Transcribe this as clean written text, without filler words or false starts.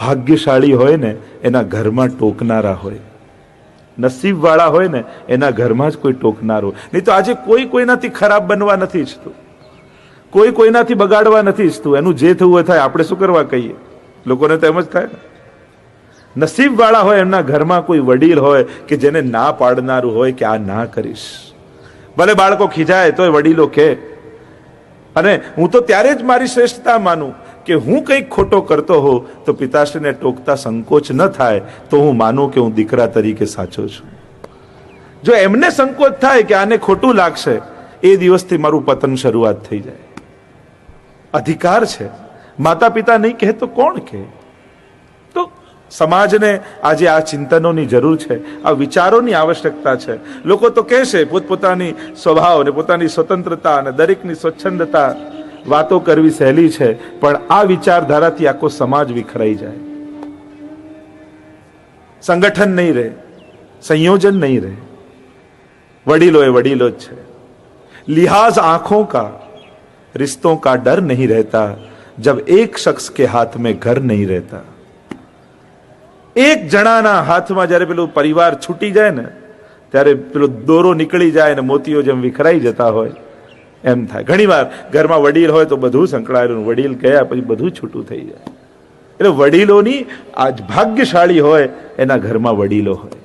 ભાગ્યશાળી હોય ને એના ઘરમાં ટોકનારા હોય, નસીબવાળા હોય ને એના ઘરમાં જ કોઈ ટોકનાર હોય. નહીં તો આજે કોઈ કોઈનાથી ખરાબ બનવા નથી ઈચ્છતું, કોઈ કોઈનાથી બગાડવા નથી ઈચ્છતું. એનું જે થવું હોય થાય, આપણે શું કરવા કહીએ? લોકોને તો એમ જ થાય ને. નસીબવાળા હોય એમના ઘરમાં કોઈ વડીલ હોય કે જેને ના પાડનારું હોય કે આ ના કરીશ. ભલે બાળકો ખીજાય તોય વડીલો કહે. અને હું તો ત્યારે જ મારી શ્રેષ્ઠતા માનું કે હું કંઈક ખોટો કરતો હોઉં તો પિતાશ્રીને ટોકતા સંકોચ ન થાય તો હું માનું કે હું દીકરા તરીકે સાચો છું. જો એમને સંકોચ થાય કે આને ખોટું લાગશે, એ દિવસથી મારું પતન શરૂઆત થઈ જાય. અધિકાર છે, માતા પિતા નહીં કહે તો કોણ કહે? તો સમાજને આજે આ ચિંતનોની જરૂર છે, આ વિચારોની આવશ્યકતા છે. લોકો તો કહેશે પોતપોતાની સ્વભાવ અને પોતાની સ્વતંત્રતા અને દરેકની સ્વચ્છંદતા વાતો કરવી સહેલી છે, પણ આ વિચારધારાથી આખો સમાજ વિખરાઈ જાય. સંગઠન નહીં રહે, સંયોજન નહીં રહે. વડીલો એ વડીલો જ છે. लिहाज आंखों का रिश्तों का डर नहीं रहता जब एक शख्स के हाथ में घर नहीं रहता. એક જણાના હાથમાં જ્યારે પેલું પરિવાર છૂટી જાય ને ત્યારે પેલો દોરો નીકળી જાય ને મોતીઓ જેમ વિખરાઈ જતા હોય એમ થાય. ઘણીવાર ઘરમાં વડીલ હોય તો બધું સંકળાયેલું, વડીલ ગયા પછી બધું છૂટું થઈ જાય. એટલે વડીલોની આજ ભાગ્યશાળી હોય એના ઘરમાં વડીલો હોય.